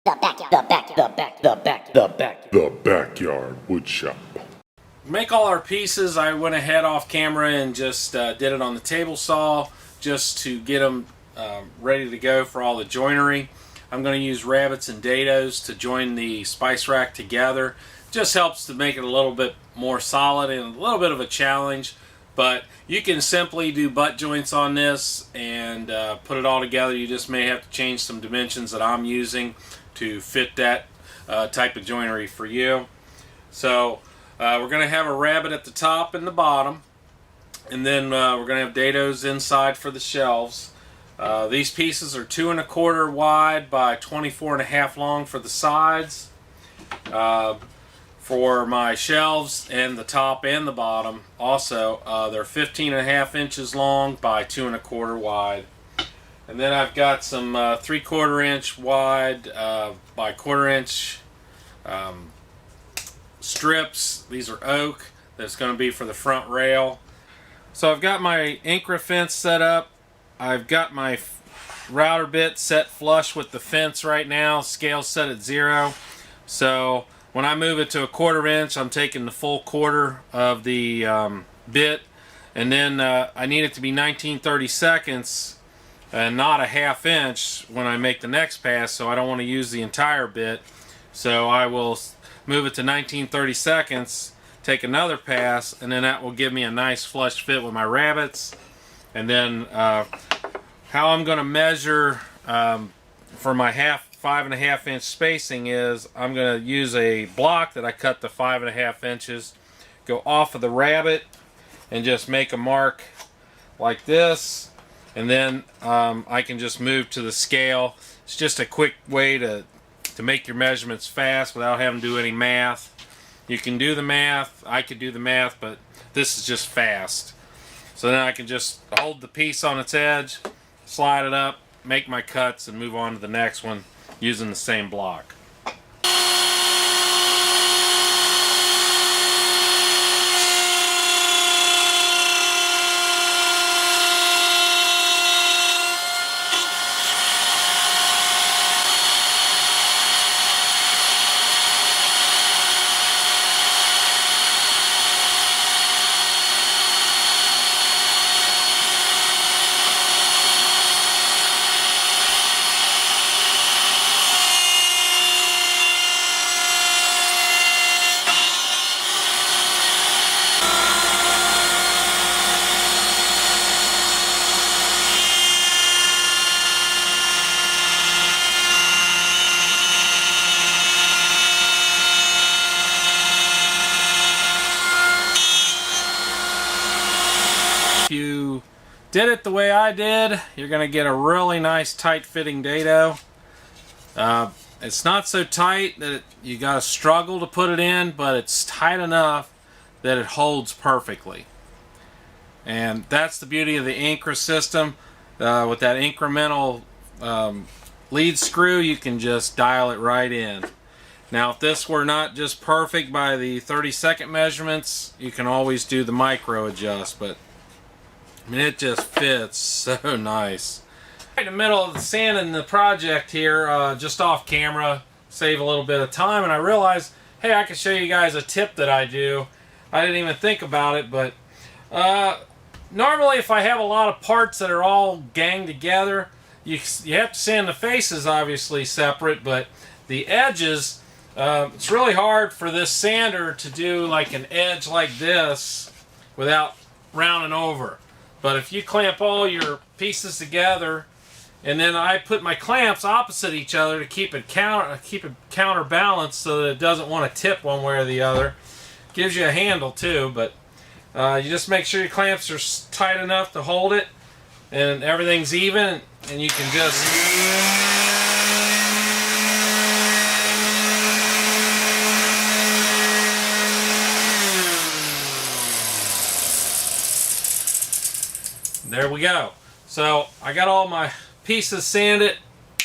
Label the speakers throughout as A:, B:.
A: The backyard woodshop.
B: To make all our pieces, I went ahead off camera and just did it on the table saw just to get them ready to go for all the joinery. I'm going to use rabbits and dados to join the spice rack together. Just helps to make it a little bit more solid and a little bit of a challenge, but you can simply do butt joints on this and put it all together. You just may have to change some dimensions that I'm using to fit that type of joinery for you. So we're going to have a rabbit at the top and the bottom, and then we're going to have dados inside for the shelves. These pieces are 2 1/4 wide by 24 1/2 long for the sides. For my shelves and the top and the bottom, also they're 15 1/2 inches long by 2 1/4 wide. And then I've got some 3/4 inch wide by 1/4 inch strips. These are oak. That's going to be for the front rail. So I've got my Incra fence set up. I've got my router bit set flush with the fence right now. Scale set at 0. So when I move it to a 1/4 inch, I'm taking the full quarter of the bit, and then I need it to be 19/32 and not a 1/2 inch when I make the next pass, so I don't want to use the entire bit. So I will move it to 19/32, take another pass, and then that will give me a nice flush fit with my rabbits. And then how I'm going to measure for my 5 1/2 inch spacing is I'm going to use a block that I cut to 5 1/2 inches, go off of the rabbit and just make a mark like this, and then I can just move to the scale. It's just a quick way to make your measurements fast without having to do any math. You can do the math, I could do the math, but this is just fast. So then I can just hold the piece on its edge, slide it up, make my cuts, and move on to the next one using the same block. If you did it the way I did, you're going to get a really nice tight fitting dado. It's not so tight that you got to struggle to put it in, but it's tight enough that it holds perfectly. And that's the beauty of the Incra system. With that incremental lead screw, you can just dial it right in. Now, if this were not just perfect by the 30-second measurements, you can always do the micro adjust, but I mean, it just fits so nice. Right in the middle of the sanding the project here, just off camera, save a little bit of time, and I realized, hey, I could show you guys a tip that I do. I didn't even think about it, but normally if I have a lot of parts that are all ganged together, you have to sand the faces obviously separate, but the edges, it's really hard for this sander to do like an edge like this without rounding over. But if you clamp all your pieces together, and then I put my clamps opposite each other to keep it counterbalanced so that it doesn't want to tip one way or the other. Gives you a handle too, but you just make sure your clamps are tight enough to hold it, and everything's even, and you can just there we go. So I got all my pieces sanded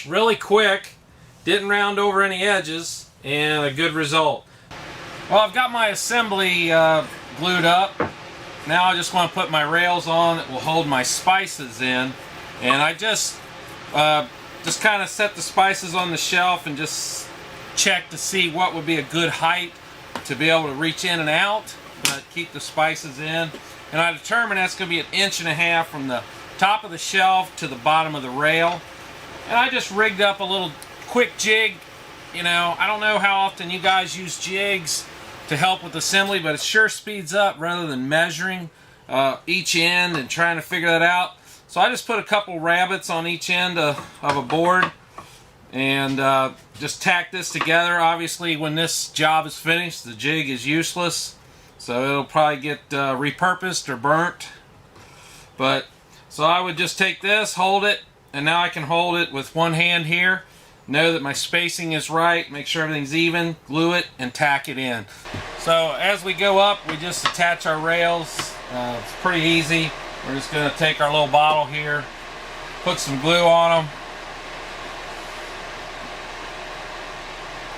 B: really quick, didn't round over any edges, and a good result. Well, I've got my assembly glued up. Now I just want to put my rails on that will hold my spices in, and I just just kind of set the spices on the shelf and just check to see what would be a good height to be able to reach in and out, but keep the spices in. And I determined that's going to be 1.5 inches from the top of the shelf to the bottom of the rail. And I just rigged up a little quick jig. You know, I don't know how often you guys use jigs to help with assembly, but it sure speeds up rather than measuring each end and trying to figure that out. So I just put a couple rabbets on each end of a board and just tack this together. Obviously, when this job is finished, the jig is useless, so it'll probably get repurposed or burnt. But so I would just take this, hold it, and now I can hold it with one hand here, know that my spacing is right, make sure everything's even, glue it, and tack it in. So as we go up, we just attach our rails. It's pretty easy. We're just going to take our little bottle here, put some glue on them.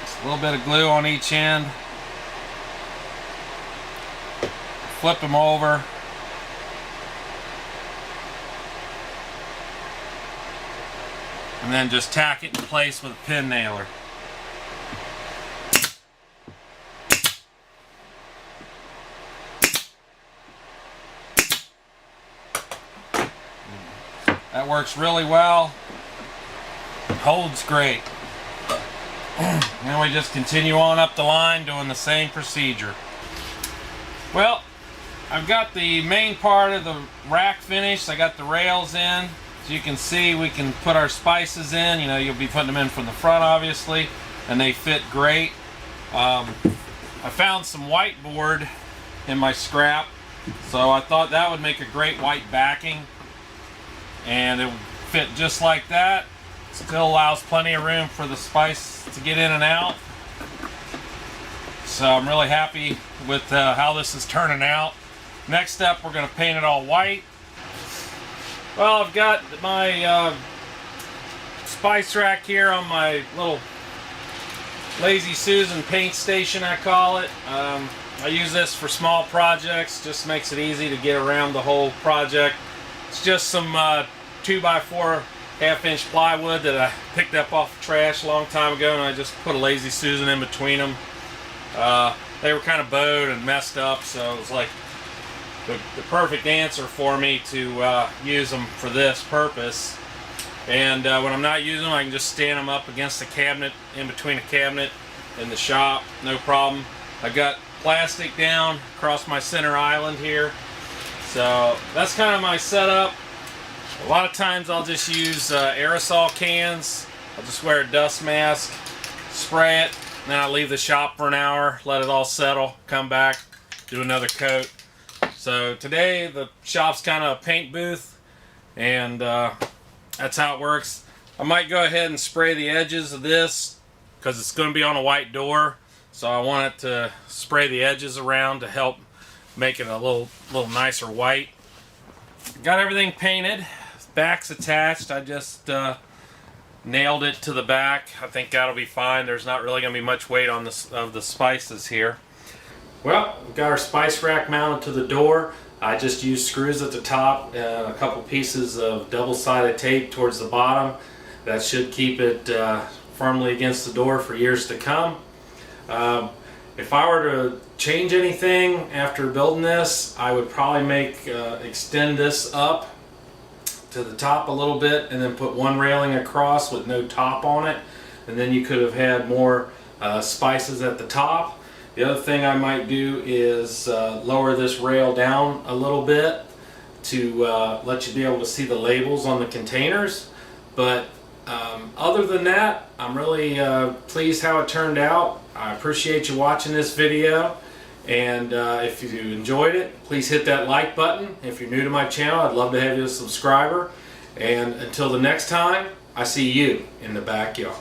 B: Just a little bit of glue on each end. Flip them over. And then just tack it in place with a pin nailer. That works really well. Holds great. Now we just continue on up the line doing the same procedure. Well, I've got the main part of the rack finished. I got the rails in. As you can see, we can put our spices in. You know, you'll be putting them in from the front, obviously, and they fit great. I found some whiteboard in my scrap, so I thought that would make a great white backing, and it would fit just like that. Still allows plenty of room for the spice to get in and out. So I'm really happy with how this is turning out. Next step, we're going to paint it all white. Well, I've got my spice rack here on my little Lazy Susan paint station, I call it. I use this for small projects, just makes it easy to get around the whole project. It's just some 2x4 1/2-inch plywood that I picked up off the trash a long time ago, and I just put a Lazy Susan in between them. They were kind of bowed and messed up, so it was like the perfect answer for me to use them for this purpose. And when I'm not using them, I can just stand them up against the cabinet, in between a cabinet in the shop, no problem. I've got plastic down across my center island here, so that's kind of my setup. A lot of times I'll just use aerosol cans. I'll just wear a dust mask, spray it, and then I leave the shop for an hour, let it all settle, come back, do another coat. So today the shop's kind of a paint booth, and that's how it works. I might go ahead and spray the edges of this because it's going to be on a white door, so I want it to spray the edges around to help make it a little nicer white. Got everything painted. Back's attached. I just nailed it to the back. I think that'll be fine. There's not really going to be much weight on the spices here. Well, we've got our spice rack mounted to the door. I just used screws at the top and a couple pieces of double-sided tape towards the bottom. That should keep it firmly against the door for years to come. If I were to change anything after building this, I would probably extend this up to the top a little bit and then put one railing across with no top on it, and then you could have had more spices at the top. The other thing I might do is lower this rail down a little bit to let you be able to see the labels on the containers. But other than that, I'm really pleased how it turned out. I appreciate you watching this video, and if you enjoyed it, please hit that like button. If you're new to my channel, I'd love to have you as a subscriber. And until the next time, I see you in the backyard.